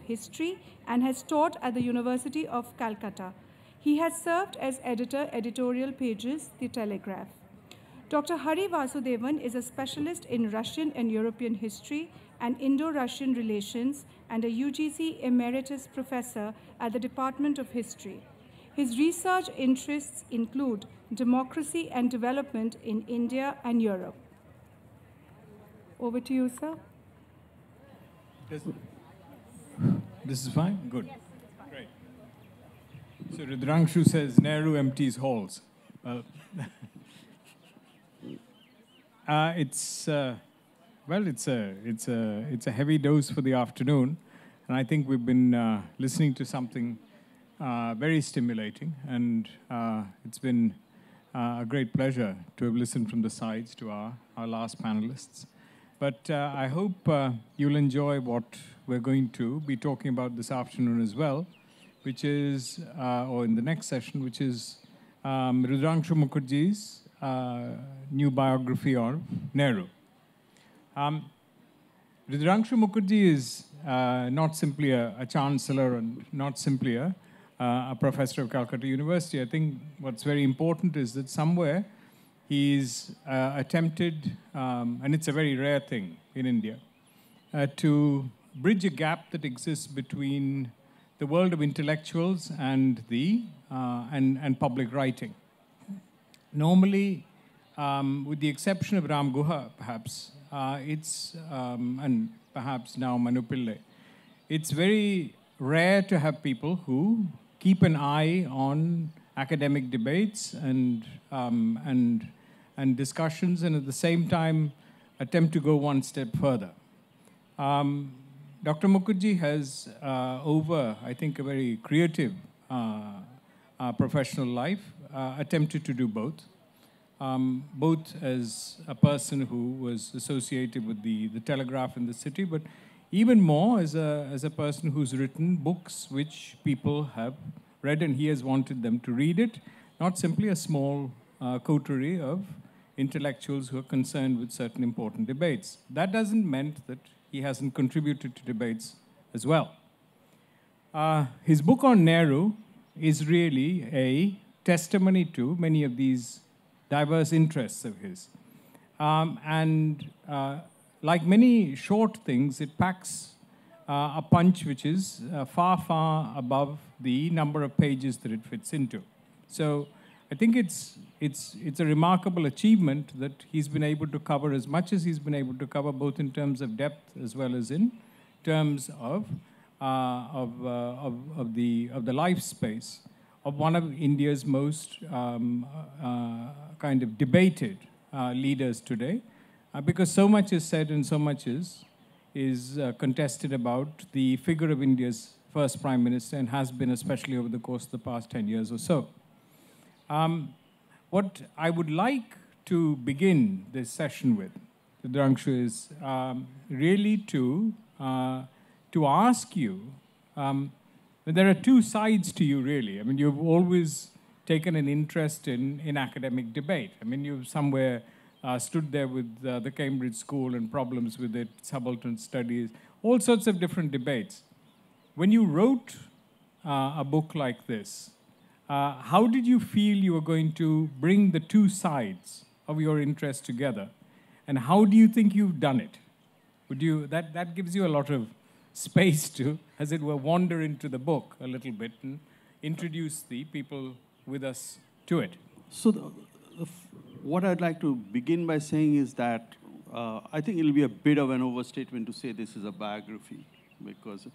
History and has taught at the University of Calcutta. He has served as editor, editorial pages, The Telegraph. Dr. Hari Vasudevan is a specialist in Russian and European history and Indo-Russian relations and a UGC emeritus professor at the Department of History. His research interests include democracy and development in India and Europe. Over to you, sir. This is fine? Good. Yes, great. So Rudrangshu says Nehru empties halls. Well, it's a heavy dose for the afternoon, and I think we've been listening to something very stimulating, and it's been a great pleasure to have listened from the sides to our last panelists. But I hope you'll enjoy what we're going to be talking about this afternoon as well, which is, or in the next session, which is Rudrangshu Mukherjee's new biography on Nehru. Rudrangshu Mukherjee is not simply a chancellor and not simply a professor of Calcutta University. I think what's very important is that somewhere he's attempted, and it's a very rare thing in India, to bridge a gap that exists between the world of intellectuals and and public writing. Normally, with the exception of Ram Guha, perhaps, and perhaps now Manu Pillai, it's very rare to have people who keep an eye on academic debates and discussions, and at the same time attempt to go one step further. Dr. Mukherjee has, over, I think, a very creative professional life, attempted to do both. Both as a person who was associated with the Telegraph in the city, but even more as a person who's written books which people have read, and he has wanted them to read it, not simply a small coterie of intellectuals who are concerned with certain important debates. That doesn't mean that he hasn't contributed to debates as well. His book on Nehru is really a testimony to many of these diverse interests of his. Like many short things, it packs a punch which is far, far above the number of pages that it fits into. So I think it's a remarkable achievement that he's been able to cover as much as he's been able to cover, both in terms of depth as well as in terms of the life space of one of India's most kind of debated leaders today, because so much is said and so much is contested about the figure of India's first Prime Minister, and has been especially over the course of the past 10 years or so. What I would like to begin this session with, Rudrangshu, is really to ask you, there are two sides to you, really. I mean, you've always taken an interest in academic debate. I mean, you've somewhere stood there with the Cambridge School and problems with it, subaltern studies, all sorts of different debates. When you wrote a book like this, how did you feel you were going to bring the two sides of your interest together? And how do you think you've done it? That gives you a lot of space to, as it were, wander into the book a little bit and introduce the people with us to it. So what I'd like to begin by saying is that I think it'll be a bit of an overstatement to say this is a biography, because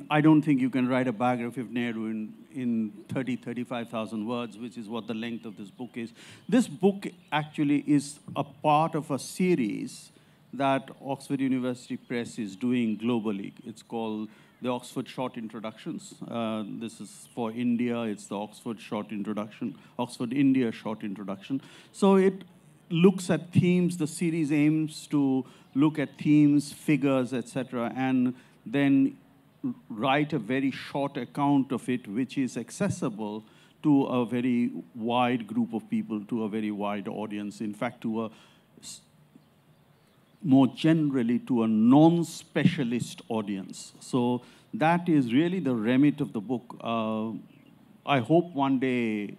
I don't think you can write a biography of Nehru in 35,000 words, which is what the length of this book is. This book actually is a part of a series that Oxford University Press is doing globally. It's called the Oxford Short Introductions. This is for India. It's the Oxford Short Introduction, Oxford India Short Introduction. So it looks at themes. The series aims to look at themes, figures, etc., and then write a very short account of it, which is accessible to a very wide group of people, to a very wide audience. In fact, to more generally to a non-specialist audience. So that is really the remit of the book. I hope one day,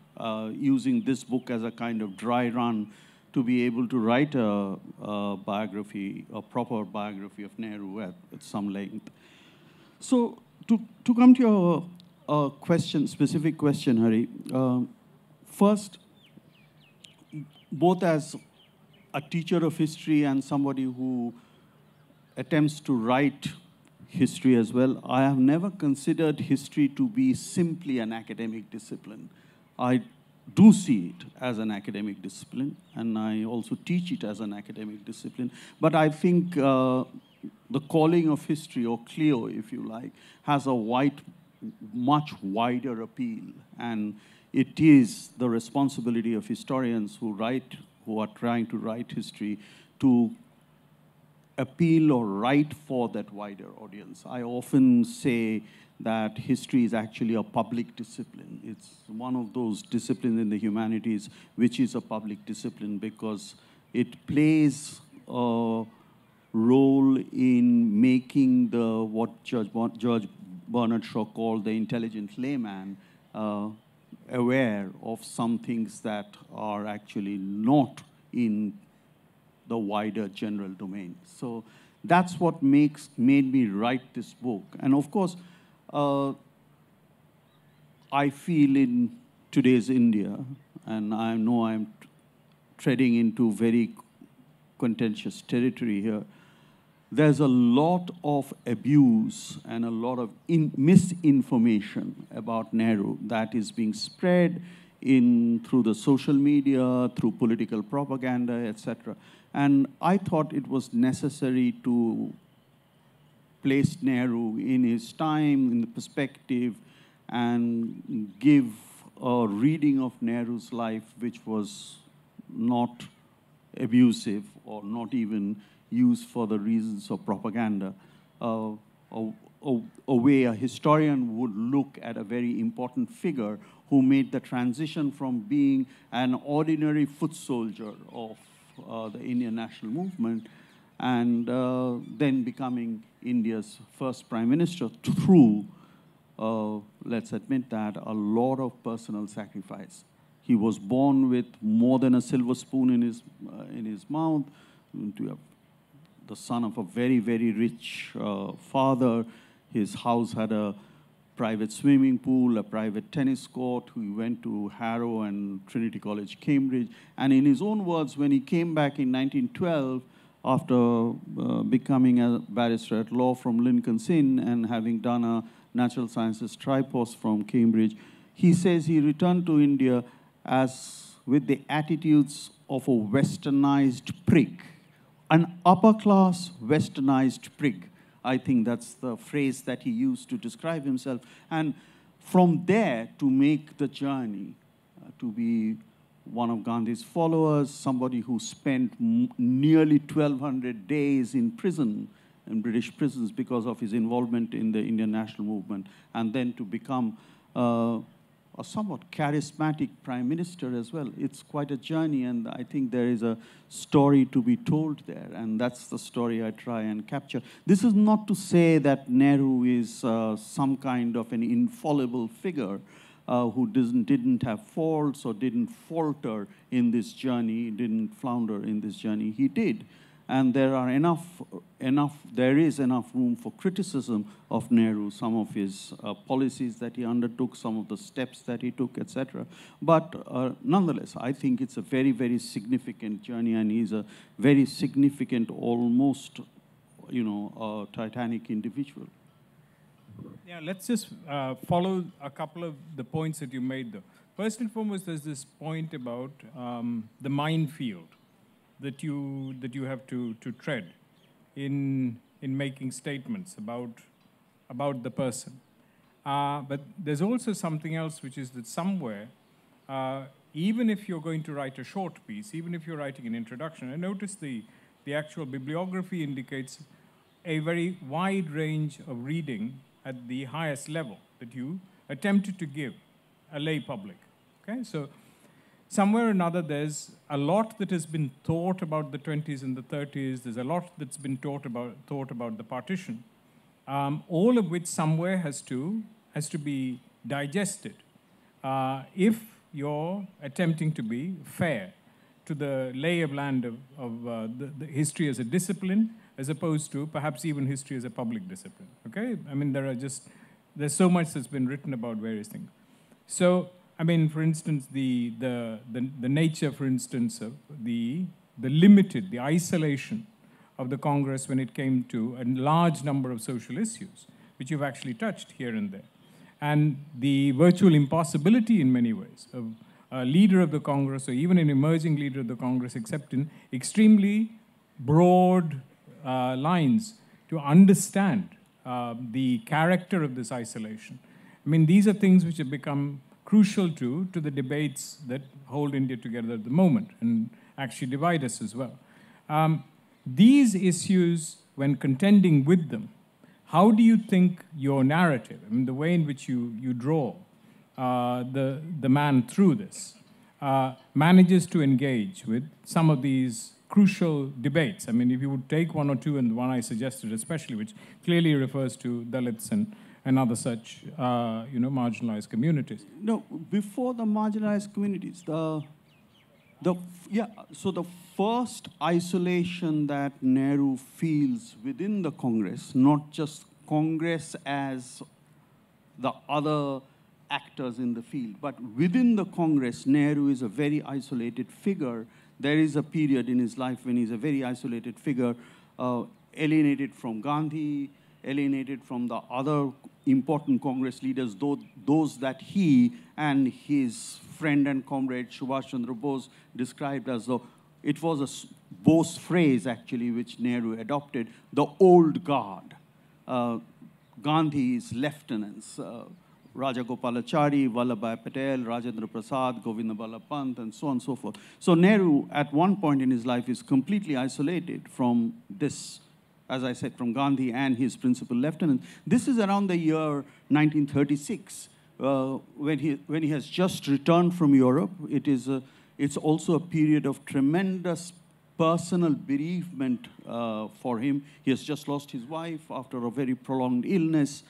using this book as a kind of dry run, to be able to write a biography, a proper biography of Nehru at some length. So to come to your question, specific question, Hari, first, both as a teacher of history and somebody who attempts to write history as well, I have never considered history to be simply an academic discipline. I do see it as an academic discipline, and I also teach it as an academic discipline. But I think the calling of history, or CLIO, if you like, has a much wider appeal. And it is the responsibility of historians who are trying to write history to appeal or write for that wider audience. I often say that history is actually a public discipline. It's one of those disciplines in the humanities which is a public discipline because it plays a role in making what George Bernard Shaw called the intelligent layman aware of some things that are actually not in the wider general domain. So that's what made me write this book. And of course, I feel in today's India, and I know I'm treading into very contentious territory here, there's a lot of abuse and a lot of misinformation about Nehru that is being spread through the social media, through political propaganda, etc. And I thought it was necessary to place Nehru in his time, in the perspective, and give a reading of Nehru's life which was not abusive or not even used for the reasons of propaganda, a way a historian would look at a very important figure who made the transition from being an ordinary foot soldier of the Indian national movement and then becoming India's first prime minister through, let's admit that, a lot of personal sacrifice. He was born with more than a silver spoon in his mouth, the son of a very, very rich father. His house had a private swimming pool, a private tennis court. He went to Harrow and Trinity College, Cambridge. And in his own words, when he came back in 1912, after becoming a barrister at law from Lincoln's Inn and having done a natural sciences tripos from Cambridge, he says he returned to India with the attitudes of a westernized prig, an upper-class westernized prig. I think that's the phrase that he used to describe himself. And from there, to make the journey, to be one of Gandhi's followers, somebody who spent nearly 1,200 days in prison, in British prisons because of his involvement in the Indian national movement, and then to become a somewhat charismatic prime minister as well. It's quite a journey, and I think there is a story to be told there, and that's the story I try and capture. This is not to say that Nehru is some kind of an infallible figure who didn't have faults or didn't falter in this journey, didn't flounder in this journey. He did. And there is enough room for criticism of Nehru, some of his policies that he undertook, some of the steps that he took, etc. But nonetheless, I think it's a very, very significant journey, and he's a very significant, almost, titanic individual. Yeah, let's just follow a couple of the points that you made, though. First and foremost, there's this point about the minefield that you have to tread in making statements about the person. But there's also something else, which is that somewhere, even if you're going to write a short piece, even if you're writing an introduction, I notice the actual bibliography indicates a very wide range of reading at the highest level that you attempted to give a lay public. Okay, somewhere or another, there's a lot that has been thought about the 20s and the 30s. There's a lot that's been thought about the partition, all of which somewhere has to be digested if you're attempting to be fair to the lay of land of the history as a discipline, as opposed to perhaps even history as a public discipline. Okay, I mean there's so much that's been written about various things. So I mean, for instance, the nature, for instance, of the isolation of the Congress when it came to a large number of social issues, which you've actually touched here and there, and the virtual impossibility in many ways of a leader of the Congress, or even an emerging leader of the Congress, except in extremely broad lines to understand the character of this isolation. I mean, these are things which have become crucial to the debates that hold India together at the moment and actually divide us as well. These issues, when contending with them, how do you think your narrative, I mean, the way in which you draw the man through this, manages to engage with some of these crucial debates? I mean, if you would take one or two, and the one I suggested especially, which clearly refers to Dalits and other such, marginalized communities. No, before the marginalized communities, so the first isolation that Nehru feels within the Congress, not just Congress as the other actors in the field, but within the Congress, Nehru is a very isolated figure. There is a period in his life when he's a very isolated figure, alienated from Gandhi, alienated from the other important Congress leaders, those that he and his friend and comrade Subhash Chandra Bose described as though it was a Bose phrase, actually, which Nehru adopted, the old guard. Gandhi's lieutenants, Rajagopalachari, Vallabhbhai Patel, Rajendra Prasad, Govinda Ballabh Pant, and so on and so forth. So Nehru, at one point in his life, is completely isolated from this, as I said, from Gandhi and his principal lieutenant. This is around the year 1936, when he has just returned from Europe. It's also a period of tremendous personal bereavement for him. He has just lost his wife after a very prolonged illness.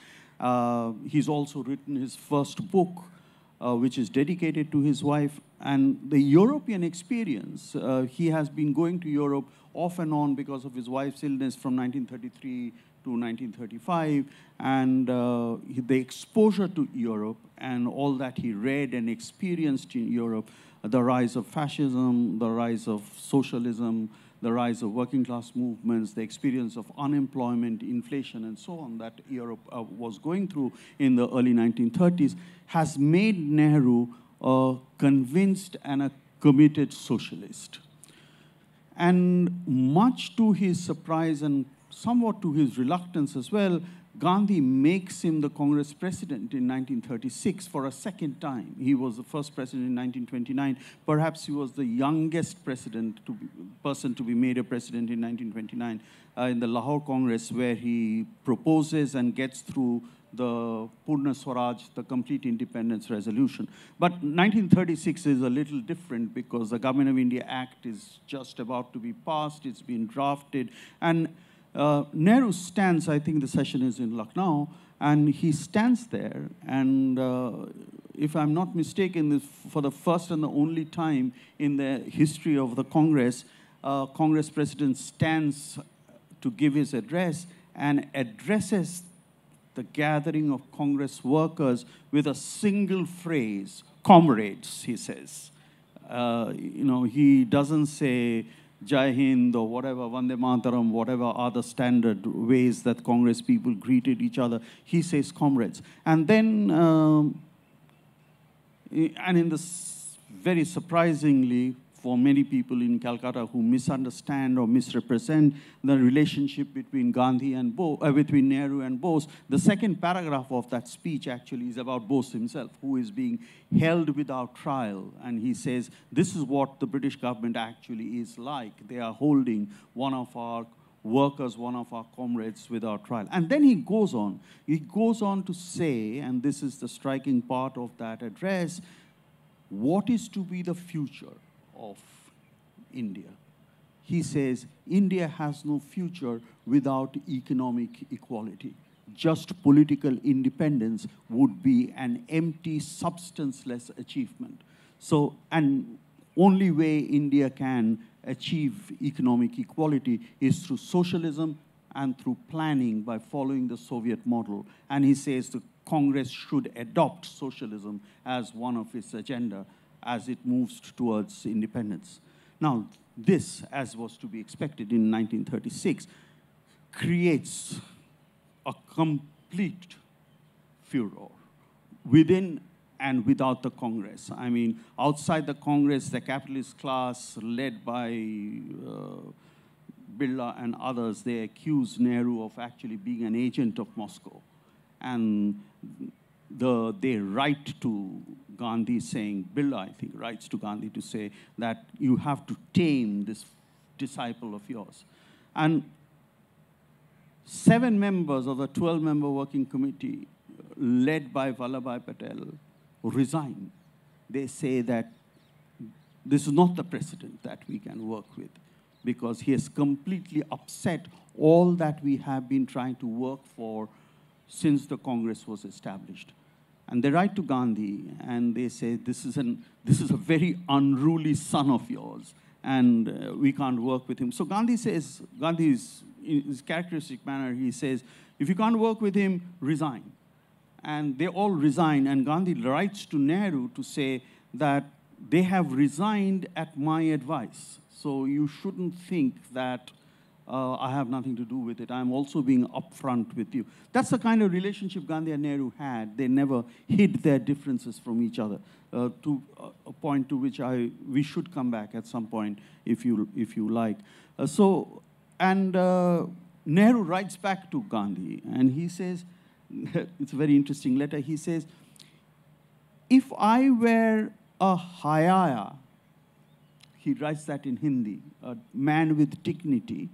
He's also written his first book, which is dedicated to his wife. And the European experience, he has been going to Europe off and on because of his wife's illness from 1933 to 1935. And the exposure to Europe and all that he read and experienced in Europe, the rise of fascism, the rise of socialism, the rise of working class movements, the experience of unemployment, inflation, and so on that Europe was going through in the early 1930s, has made Nehru a convinced and a committed socialist. And much to his surprise and somewhat to his reluctance as well, Gandhi makes him the Congress president in 1936 for a second time. He was the first president in 1929. Perhaps he was the youngest person to be made a president in 1929 in the Lahore Congress, where he proposes and gets through the Purna Swaraj, the complete independence resolution. But 1936 is a little different because the Government of India Act is just about to be passed. It's been drafted. And Nehru stands, I think the session is in Lucknow, and he stands there, and if I'm not mistaken, for the first and the only time in the history of the Congress, Congress president stands to give his address and addresses the gathering of Congress workers with a single phrase, comrades, he says. He doesn't say Jai Hind or whatever, Vande Mataram, whatever other standard ways that Congress people greeted each other. He says comrades. And then, very surprisingly, for many people in Calcutta who misunderstand or misrepresent the relationship between between Nehru and Bose, the second paragraph of that speech actually is about Bose himself, who is being held without trial. And he says, this is what the British government actually is like. They are holding one of our workers, one of our comrades without trial. And then he goes on. He goes on to say, and this is the striking part of that address, what is to be the future of India? He says, India has no future without economic equality. Just political independence would be an empty, substanceless achievement. So, and only way India can achieve economic equality is through socialism and through planning by following the Soviet model. And he says the Congress should adopt socialism as one of its agenda as it moves towards independence. Now, this, as was to be expected in 1936, creates a complete furor within and without the Congress. I mean, outside the Congress, the capitalist class led by Birla and others, they accuse Nehru of actually being an agent of Moscow. And they write to Gandhi saying, Birla, I think, writes to Gandhi to say that you have to tame this disciple of yours. And 7 members of the 12-member working committee, led by Vallabhbhai Patel, resign. They say that this is not the president that we can work with because he has completely upset all that we have been trying to work for since the Congress was established. And they write to Gandhi and they say, this is a very unruly son of yours and we can't work with him. So Gandhi says, Gandhi is, in his characteristic manner, he says, if you can't work with him, resign. And they all resign, and Gandhi writes to Nehru to say that they have resigned at my advice. So you shouldn't think that I have nothing to do with it. I'm also being upfront with you. That's the kind of relationship Gandhi and Nehru had. They never hid their differences from each other, to a point to which we should come back at some point, if you like. Nehru writes back to Gandhi, and he says, it's a very interesting letter. He says, if I were a hayaya, he writes that in Hindi, a man with dignity,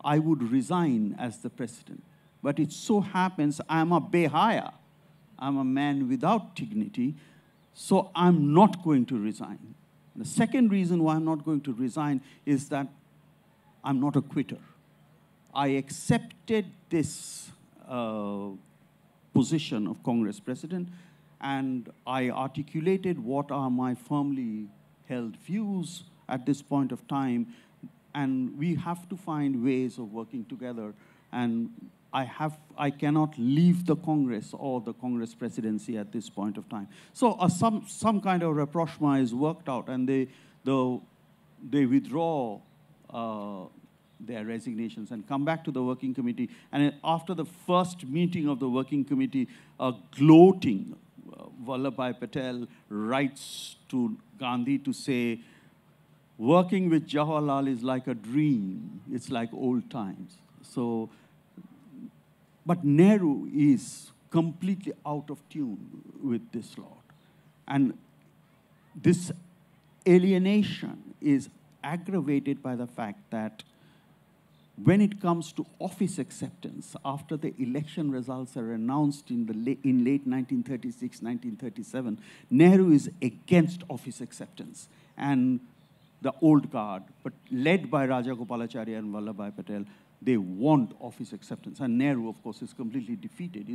I would resign as the president. But it so happens I'm a behaya. I'm a man without dignity, so I'm not going to resign. The second reason why I'm not going to resign is that I'm not a quitter. I accepted this position of Congress president, and I articulated what are my firmly held views at this point of time, and we have to find ways of working together, and I cannot leave the Congress or the Congress presidency at this point of time. So some kind of rapprochement is worked out, and they withdraw their resignations and come back to the working committee. And after the first meeting of the working committee, gloating, Vallabhbhai Patel writes to Gandhi to say, working with Jawaharlal is like a dream. It's like old times. So, but Nehru is completely out of tune with this lot. And this alienation is aggravated by the fact that when it comes to office acceptance, after the election results are announced in late 1936, 1937, Nehru is against office acceptance. And the old guard, but led by Raja Gopalachari and Vallabhbhai Patel, they want office acceptance. And Nehru, of course, is completely defeated.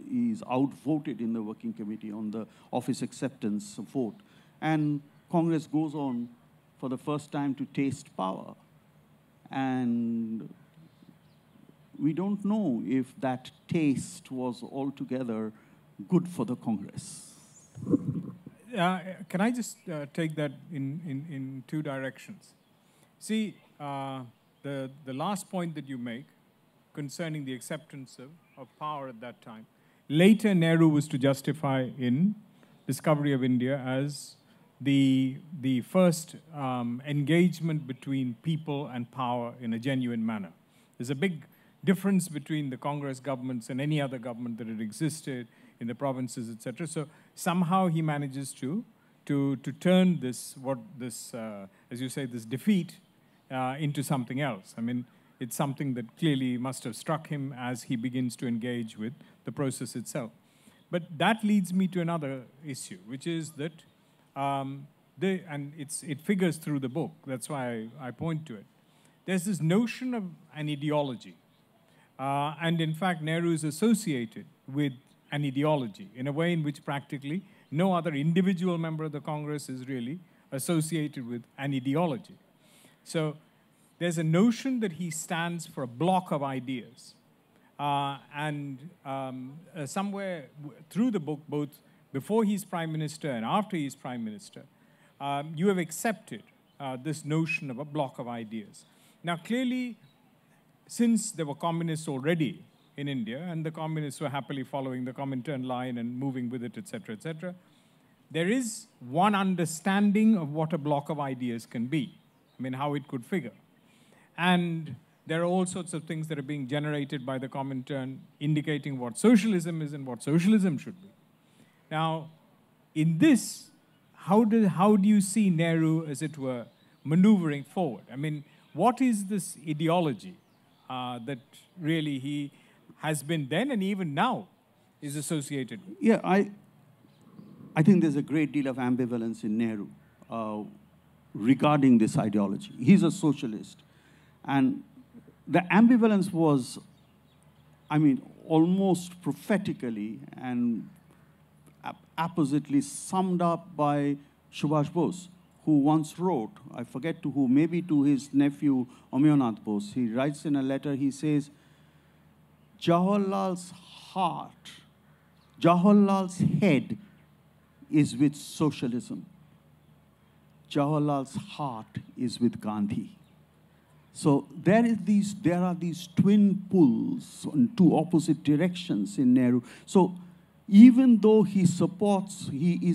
He's outvoted in the working committee on the office acceptance vote. And Congress goes on for the first time to taste power. And we don't know if that taste was altogether good for the Congress. Can I just take that in two directions? See, the last point that you make concerning the acceptance of power at that time, later Nehru was to justify in Discovery of India as the first engagement between people and power in a genuine manner. There's a big difference between the Congress governments and any other government that had existed in the provinces, etc. So somehow he manages to turn this, as you say, this defeat into something else. I mean, it's something that clearly must have struck him as he begins to engage with the process itself. But that leads me to another issue, which is that and it figures through the book, that's why I point to it. There's this notion of an ideology. And in fact, Nehru is associated with an ideology in a way in which practically no other individual member of the Congress is really associated with an ideology. So there's a notion that he stands for a block of ideas. Somewhere through the book, both before he's prime minister and after he's prime minister, you have accepted this notion of a block of ideas. Now, clearly, since there were communists already in India, and the communists were happily following the Comintern line and moving with it, etc., there is one understanding of what a block of ideas can be. I mean, how it could figure. And there are all sorts of things that are being generated by the Comintern indicating what socialism is and what socialism should be. Now, in this, how do you see Nehru, as it were, maneuvering forward? I mean, what is this ideology that really he has been then and even now is associated with? Yeah, I think there's a great deal of ambivalence in Nehru regarding this ideology. He's a socialist. And the ambivalence was, I mean, almost prophetically and appositely summed up by Subhash Bose, who once wrote, I forget to who, maybe to his nephew Amyanath Bose. He writes in a letter, he says, Jawaharlal's heart, Jawaharlal's head is with socialism. Jawaharlal's heart is with Gandhi. So there are these twin pulls in two opposite directions in Nehru. So even though he is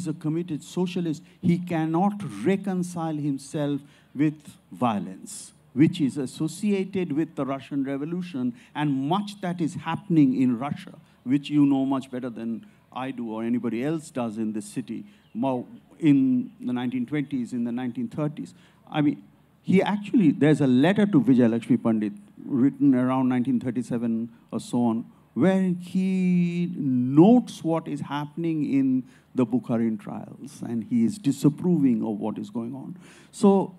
a committed socialist, he cannot reconcile himself with violence, which is associated with the Russian Revolution and much that is happening in Russia, which you know much better than I do or anybody else does in this city, in the 1920s, in the 1930s. I mean, there's a letter to Vijayalakshmi Pandit written around 1937 or so on, where he notes what is happening in the Bukharin trials, and he is disapproving of what is going on. So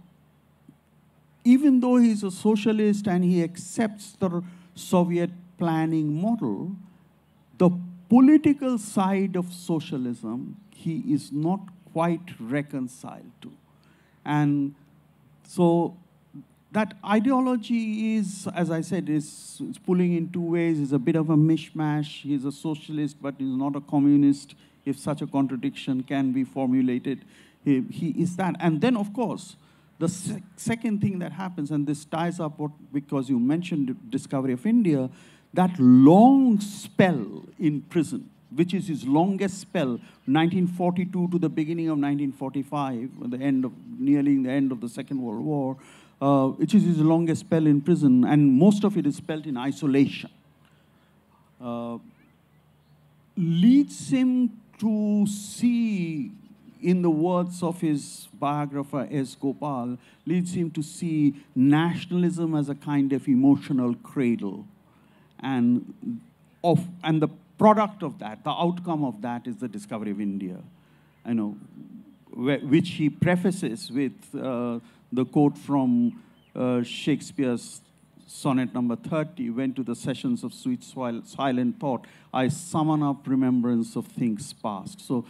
even though he's a socialist and he accepts the Soviet planning model, the political side of socialism, he is not quite reconciled to. And so that ideology is, as I said, it's pulling in two ways. It's a bit of a mishmash. He's a socialist, but he's not a communist, if such a contradiction can be formulated. He is that. And then, of course, the second thing that happens, and this ties up because you mentioned Discovery of India, that long spell in prison, which is his longest spell, 1942 to the beginning of 1945, nearly the end of the Second World War, which is his longest spell in prison, and most of it is spent in isolation, leads him to see, in the words of his biographer S. Gopal, leads him to see nationalism as a kind of emotional cradle. And the product of that, the outcome of that is the discovery of India, which he prefaces with the quote from Shakespeare's sonnet number 30, when to the sessions of sweet silent thought, I summon up remembrance of things past. So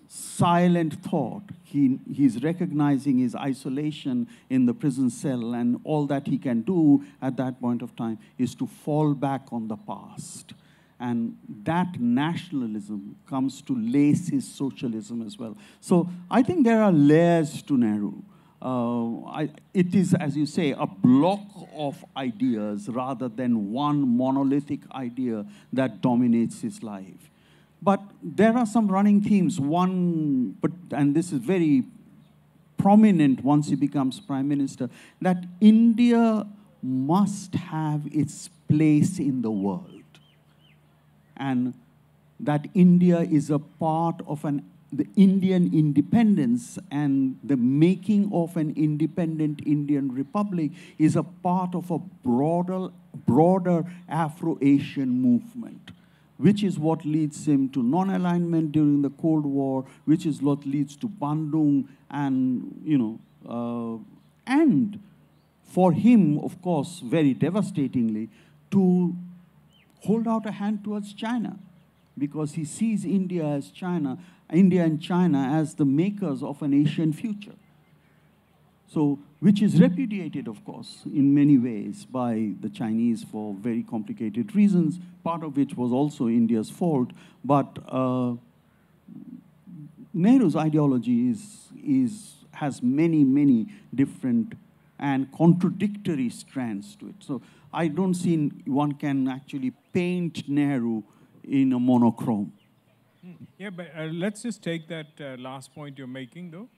silent thought, he's recognizing his isolation in the prison cell, and all that he can do at that point of time is to fall back on the past. And that nationalism comes to lace his socialism as well. So I think there are layers to Nehru. It is, as you say, a block of ideas rather than one monolithic idea that dominates his life. But there are some running themes. One, and this is very prominent once he becomes prime minister, that India must have its place in the world. And that India is a part of the Indian independence, and the making of an independent Indian republic is a part of a broader Afro-Asian movement, which is what leads him to non-alignment during the Cold War, which is what leads to Bandung, and, and for him, of course, very devastatingly, to hold out a hand towards China, because he sees India and China as the makers of an Asian future. So, which is repudiated, of course, in many ways by the Chinese for very complicated reasons, part of which was also India's fault. But Nehru's ideology has many, many different and contradictory strands to it. So I don't see one can actually paint Nehru in a monochrome. Yeah, but let's just take that last point you're making, though.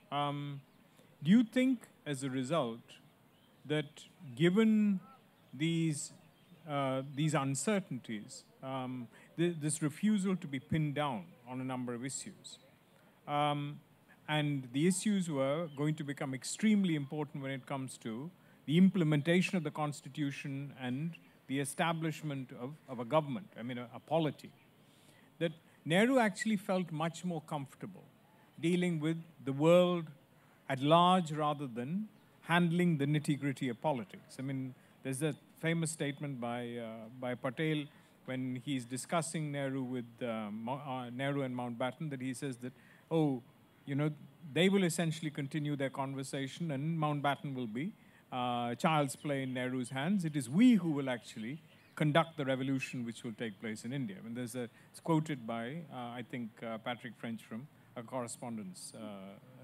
Do you think, as a result, that given these uncertainties, this refusal to be pinned down on a number of issues, and the issues were going to become extremely important when it comes to the implementation of the Constitution and the establishment of a government, I mean, a polity, that Nehru actually felt much more comfortable dealing with the world at large rather than handling the nitty-gritty of politics. I mean, there's a famous statement by Patel when he's discussing Nehru with Nehru and Mountbatten, that he says that, oh, they will essentially continue their conversation and Mountbatten will be child's play in Nehru's hands. It is we who will actually conduct the revolution which will take place in India. I mean, it's quoted by, I think, Patrick French from a correspondence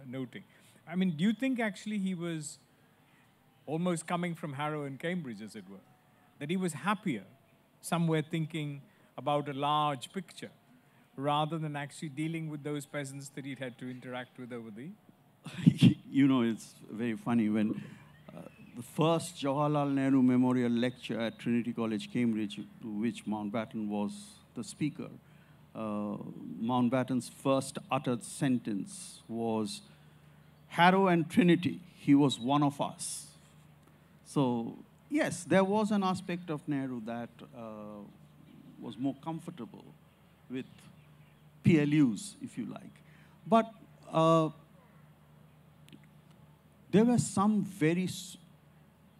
noting. I mean, do you think actually he was almost coming from Harrow and Cambridge, as it were, that he was happier somewhere thinking about a large picture rather than actually dealing with those peasants that he'd had to interact with over the... It's very funny when the first Jawaharlal Nehru Memorial Lecture at Trinity College, Cambridge, to which Mountbatten was the speaker, Mountbatten's first uttered sentence was, "Harrow and Trinity, he was one of us." So, yes, there was an aspect of Nehru that was more comfortable with PLUs, if you like. But there were some very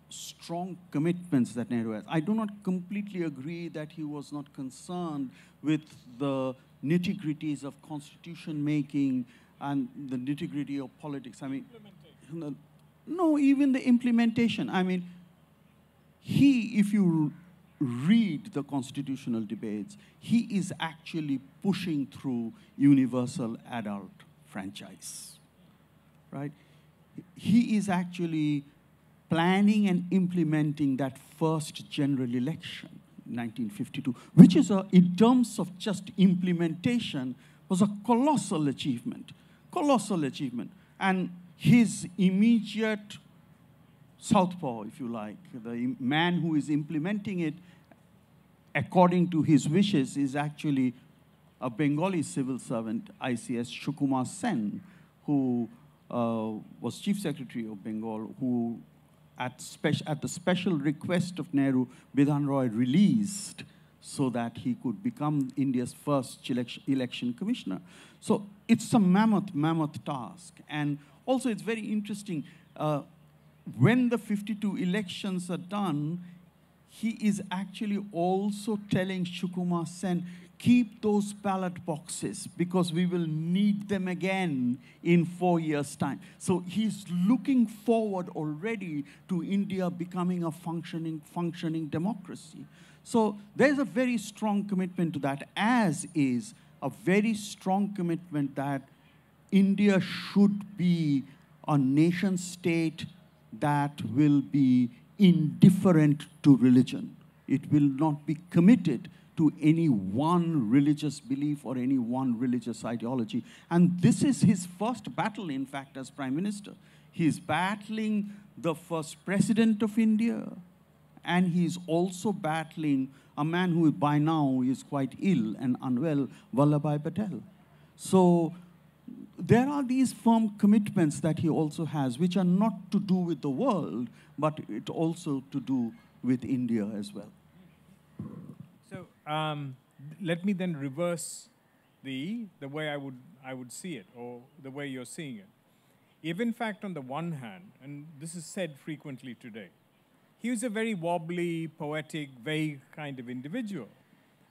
strong commitments that Nehru has. I do not completely agree that he was not concerned with the nitty-gritties of constitution making and the nitty-gritty of politics. I mean, no, even the implementation. I mean, if you read the constitutional debates, he is actually pushing through universal adult franchise, right? He is actually planning and implementing that first general election, 1952, which is, in terms of just implementation, was a colossal achievement, And his immediate southpaw, if you like, the man who is implementing it according to his wishes is actually a Bengali civil servant, ICS Sukumar Sen, who was Chief Secretary of Bengal, who at the special request of Nehru, Bidhan Roy released so that he could become India's first election commissioner. So it's a mammoth task. And also it's very interesting, when the 52 elections are done, he is actually also telling Sukumar Sen, keep those ballot boxes because we will need them again in 4 years' time. So he's looking forward already to India becoming a functioning democracy. So there's a very strong commitment to that, as is a very strong commitment that India should be a nation state that will be indifferent to religion. It will not be committed to any one religious belief or any one religious ideology. And this is his first battle, in fact, as Prime Minister. He's battling the first President of India, and he's also battling a man who by now is quite ill and unwell, Vallabhbhai Patel. So there are these firm commitments that he also has, which are not to do with the world, but it also to do with India as well. So let me then reverse the way I would see it, or the way you're seeing it. If in fact on the one hand, and this is said frequently today, he was a very wobbly, poetic, vague kind of individual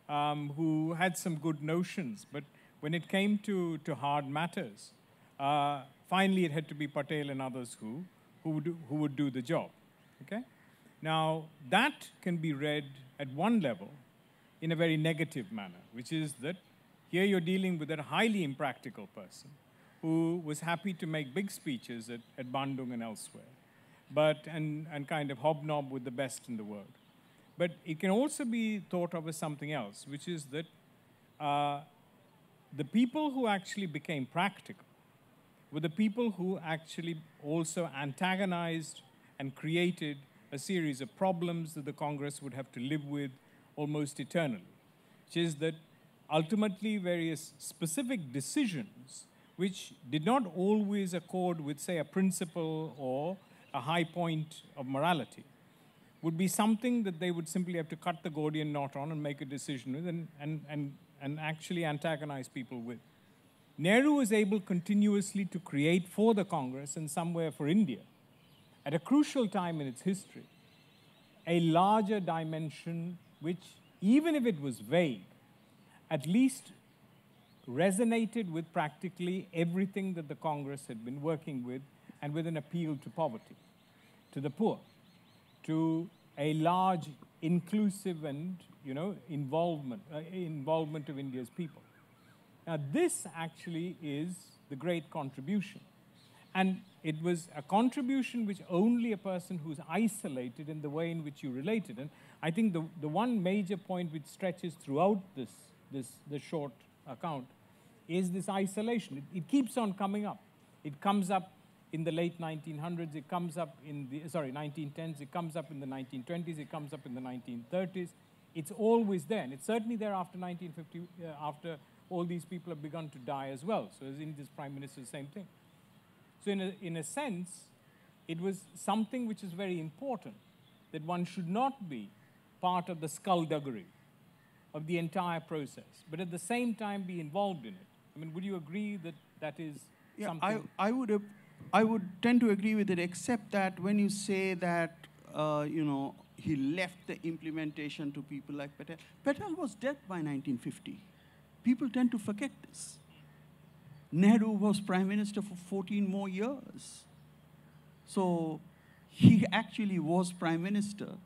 who had some good notions, but when it came to hard matters, finally it had to be Patel and others who would do the job. Okay? Now, that can be read at one level in a very negative manner, which is that here you're dealing with a highly impractical person who was happy to make big speeches at Bandung and elsewhere, and kind of hobnob with the best in the world. But it can also be thought of as something else, which is that the people who actually became practical were the people who actually also antagonized and created a series of problems that the Congress would have to live with almost eternally, which is that ultimately various specific decisions which did not always accord with, say, a principle or a high point of morality would be something that they would simply have to cut the Gordian knot on and make a decision with and actually antagonize people with. Nehru was able continuously to create for the Congress and somewhere for India, at a crucial time in its history, a larger dimension which, even if it was vague, at least resonated with practically everything that the Congress had been working with, and with an appeal to poverty, to the poor, to a large inclusive and involvement of India's people. Now, this actually is the great contribution. And it was a contribution which only a person who's isolated in the way in which you related. And I think the one major point which stretches throughout this short account is this isolation. It keeps on coming up. It comes up in the late 1900s, it comes up in the, 1910s, it comes up in the 1920s, it comes up in the 1930s. It's always there, and it's certainly there after 1950, after all these people have begun to die as well. So as India's Prime Minister, the same thing. So in a sense, it was something which is very important, that one should not be part of the skullduggery of the entire process, but at the same time be involved in it. I mean, would you agree that that is something? I would tend to agree with it, except that when you say that, he left the implementation to people like Patel. Patel was dead by 1950. People tend to forget this. Nehru was Prime Minister for 14 more years. So he actually was Prime Minister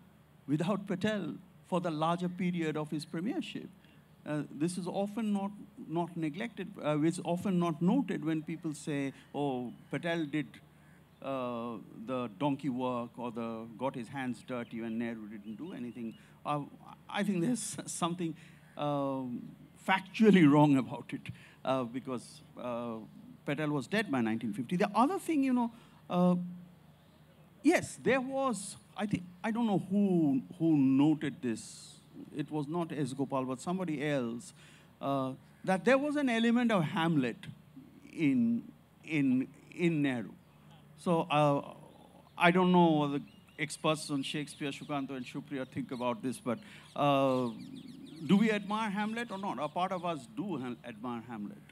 without Patel for the larger period of his premiership. This is often not neglected, it's often not noted when people say, oh, Patel did the donkey work or got his hands dirty when Nehru didn't do anything. I think there's something factually wrong about it because Patel was dead by 1950. The other thing, yes, there was, I don't know who noted this. It was not S. Gopal, but somebody else, that there was an element of Hamlet in Nehru. So I don't know what the experts on Shakespeare, Shukanto and Shupriya think about this, but do we admire Hamlet or not? A part of us do admire Hamlet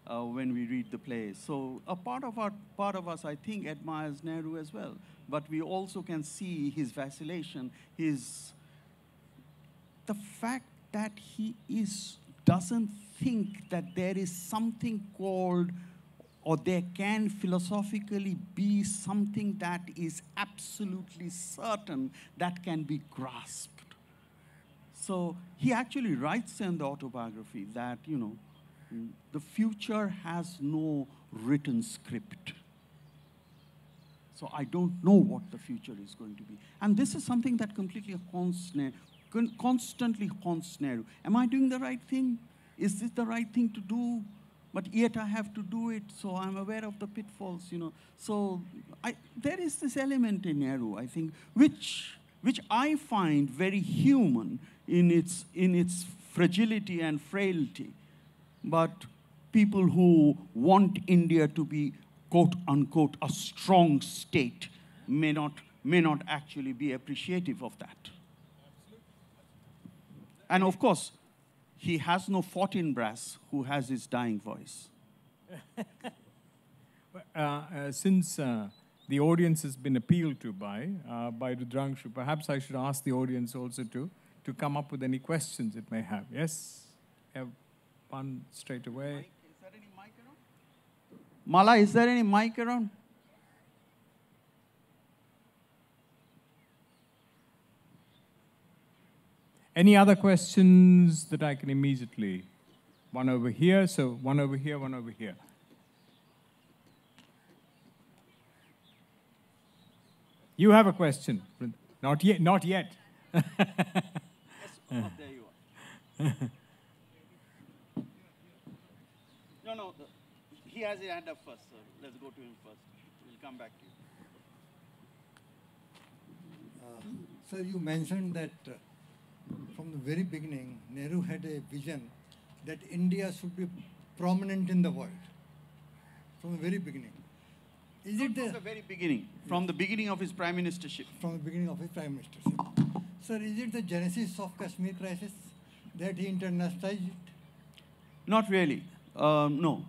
when we read the play. So a part of us, I think, admires Nehru as well. But we also can see his vacillation, the fact that he doesn't think that there is something called, or there can philosophically be something that is absolutely certain that can be grasped. So he actually writes in the autobiography that, the future has no written script. So I don't know what the future is going to be. And this is something that constantly haunts Nehru. Am I doing the right thing? Is this the right thing to do? But yet I have to do it, so I'm aware of the pitfalls, So there is this element in Nehru, I think, which I find very human in its fragility and frailty. But people who want India to be, quote unquote, a strong state may not actually be appreciative of that. And of course, he has no 14 brass who has his dying voice. Since the audience has been appealed to by Rudrangshu, perhaps I should ask the audience also to come up with any questions it may have. Yes? Have one straight away. Is there any mic around? Mala, is there any mic around? Any other questions that I can immediately? One over here, so one over here, one over here. You have a question? Not yet, not yet. Yes, there you are. No, he has his hand up first, so let's go to him first. We'll come back to you. Sir, you mentioned that from the very beginning, Nehru had a vision that India should be prominent in the world. From the very beginning. Is it From the very beginning, from the beginning of his prime ministership. From the beginning of his prime ministership. Sir, is it the genesis of Kashmir crisis that he internationalized it? Not really. No.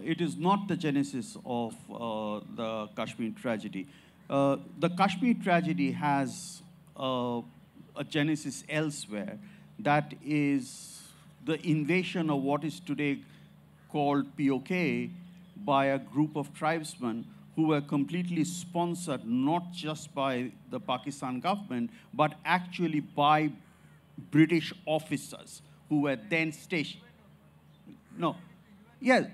It is not the genesis of the Kashmir tragedy. The Kashmir tragedy has a genesis elsewhere. That is the invasion of what is today called POK by a group of tribesmen who were completely sponsored not just by the Pakistan government, but actually by British officers who were then stationed. No. Yes.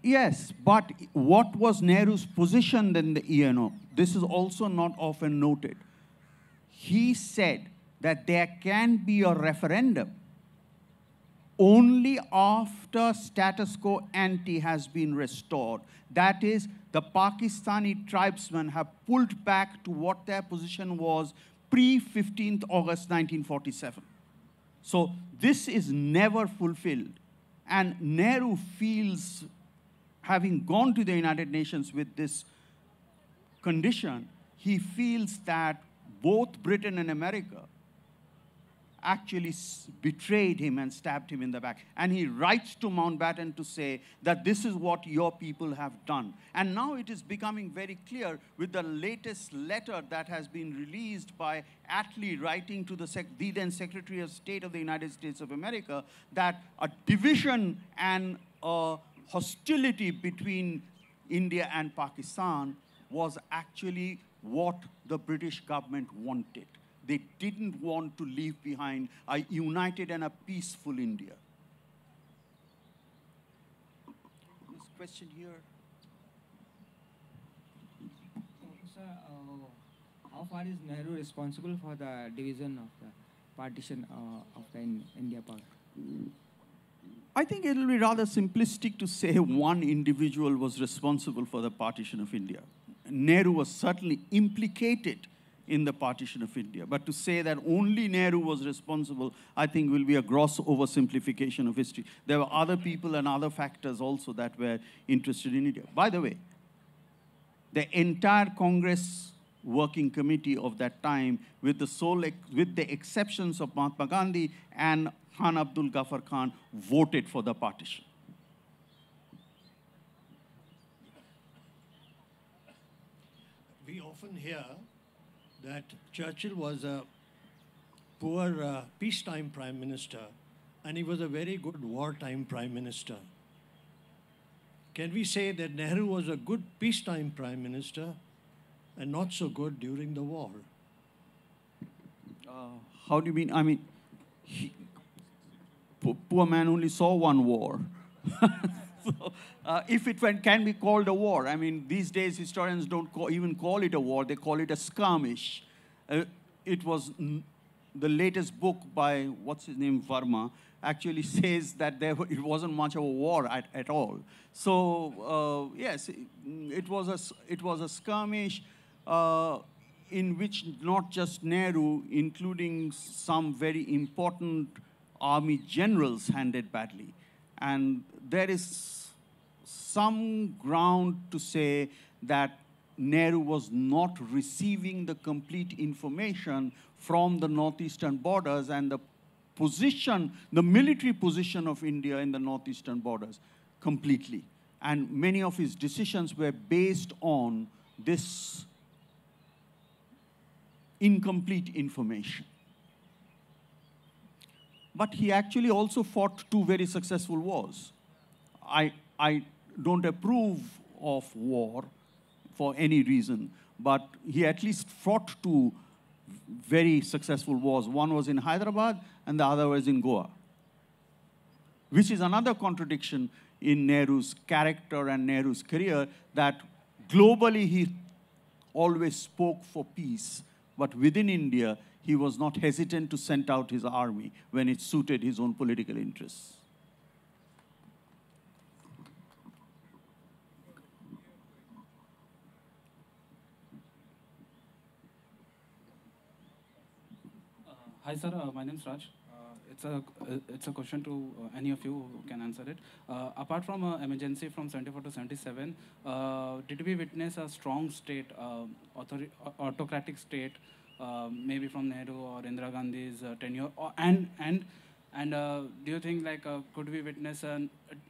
Yes, but what was Nehru's position in the ENO? This is also not often noted. He said that there can be a referendum only after status quo ante has been restored. That is, the Pakistani tribesmen have pulled back to what their position was pre-15th August 1947. So this is never fulfilled. And Nehru feels, having gone to the United Nations with this condition, he feels that both Britain and America actually betrayed him and stabbed him in the back. And he writes to Mountbatten to say that this is what your people have done. And now it is becoming very clear with the latest letter that has been released by Attlee writing to the then Secretary of State of the United States of America that a division and a hostility between India and Pakistan was actually what the British government wanted. They didn't want to leave behind a united and a peaceful India. This question here. Sir, how far is Nehru responsible for the division of the partition of the India part? I think it will be rather simplistic to say one individual was responsible for the partition of India. Nehru was certainly implicated in the partition of India. But to say that only Nehru was responsible, I think will be a gross oversimplification of history. There were other people and other factors also that were interested in India. By the way, the entire Congress working committee of that time, with the exceptions of Mahatma Gandhi and Khan Abdul Ghaffar Khan, voted for the partition. We often hear that Churchill was a poor peacetime prime minister, and he was a very good wartime prime minister. Can we say that Nehru was a good peacetime prime minister and not so good during the war? How do you mean? I mean, poor man only saw one war. So, if it can be called a war, I mean, these days historians don't even call it a war, they call it a skirmish. It was the latest book by, what's his name, Verma, actually says that it wasn't much of a war at all. So, yes, it was a skirmish in which not just Nehru, including some very important army generals handled badly. And there is some ground to say that Nehru was not receiving the complete information from the northeastern borders, and the position, the military position of India in the northeastern borders completely. And many of his decisions were based on this incomplete information. But he actually also fought two very successful wars. I don't approve of war for any reason, but he at least fought two very successful wars. One was in Hyderabad, and the other was in Goa, which is another contradiction in Nehru's character and Nehru's career, that globally he always spoke for peace, but within India, he was not hesitant to send out his army when it suited his own political interests. Hi, sir. My name is Raj. It's a question to any of you who can answer it. Apart from emergency from 74 to 77, did we witness a strong state, autocratic state, maybe from Nehru or Indira Gandhi's tenure? Do you think could we witness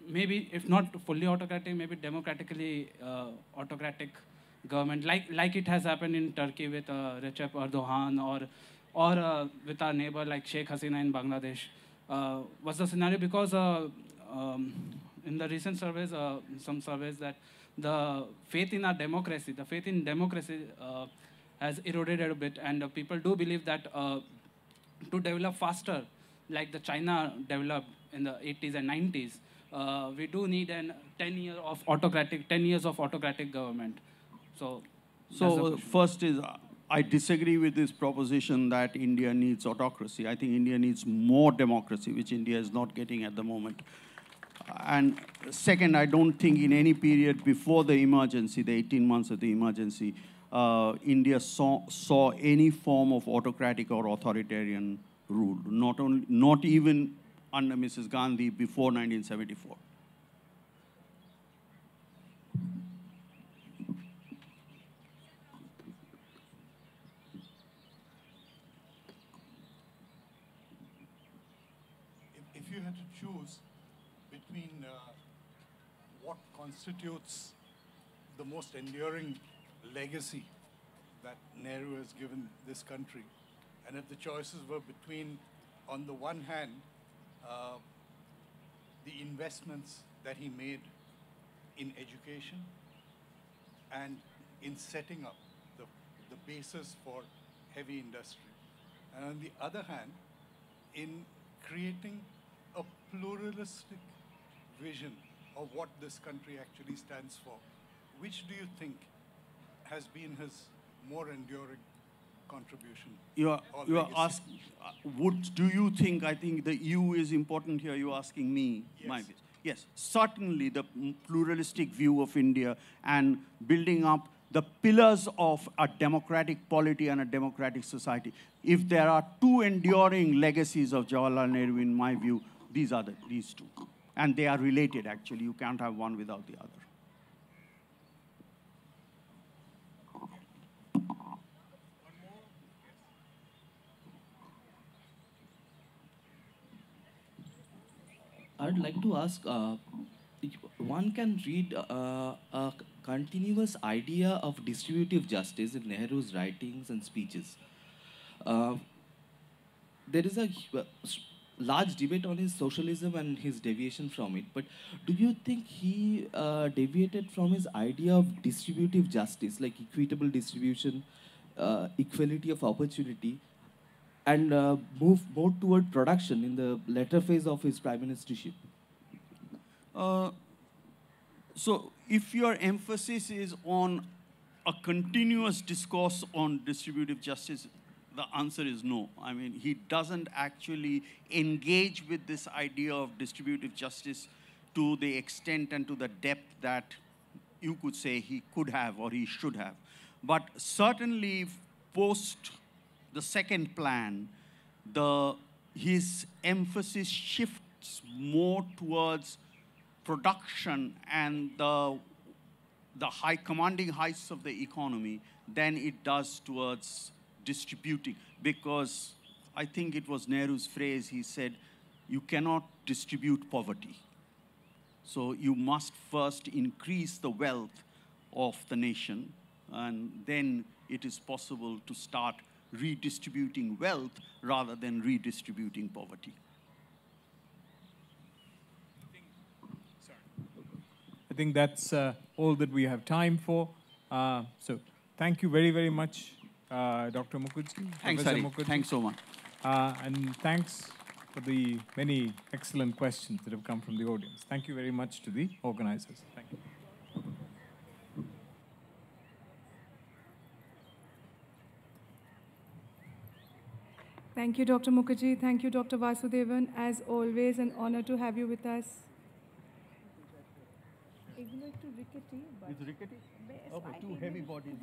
maybe if not fully autocratic, maybe democratically autocratic government, like it has happened in Turkey with Recep Erdogan, or with our neighbor like Sheikh Hasina in Bangladesh? Was the scenario because in the recent surveys, some surveys, that the faith in our democracy, has eroded a bit, and people do believe that to develop faster, like the China developed in the 80s and 90s, we do need 10 years of autocratic government. So first is, I disagree with this proposition that India needs autocracy. I think India needs more democracy, which India is not getting at the moment. And second, I don't think in any period before the emergency, the 18 months of the emergency, India saw any form of autocratic or authoritarian rule, not even under Mrs. Gandhi before 1974. If you had to choose between what constitutes the most enduring legacy that Nehru has given this country, and if the choices were between, on the one hand, the investments that he made in education and in setting up the basis for heavy industry, and on the other hand, in creating a pluralistic vision of what this country actually stands for, which do you think has been his more enduring contribution? You are asking, do you think, I think the you is important here, you're asking me, Yes. my views. Yes, certainly the pluralistic view of India and building up the pillars of a democratic polity and a democratic society. If there are two enduring legacies of Jawaharlal Nehru, in my view, these are these two. And they are related, actually. You can't have one without the other. I'd like to ask, one can read a continuous idea of distributive justice in Nehru's writings and speeches. There is a large debate on his socialism and his deviation from it, but do you think he deviated from his idea of distributive justice, like equitable distribution, equality of opportunity, and move more toward production in the latter phase of his prime ministership? So if your emphasis is on a continuous discourse on distributive justice, the answer is no. I mean, he doesn't actually engage with this idea of distributive justice to the extent and to the depth that you could say he could have or he should have. But certainly post the second plan, his emphasis shifts more towards production and the commanding heights of the economy than it does towards distributing. Because I think it was Nehru's phrase, he said, you cannot distribute poverty. So you must first increase the wealth of the nation, and then it is possible to start redistributing wealth rather than redistributing poverty. I think that's all that we have time for. So thank you very, very much, Dr. Mukherjee. Thanks, Professor Hari. Mukherjee. Thanks so much. And thanks for the many excellent questions that have come from the audience. Thank you very much to the organizers. Thank you. Thank you, Dr. Mukherjee. Thank you, Dr. Vasudevan. As always, an honor to have you with us. It's rickety? Okay, two heavy bodies.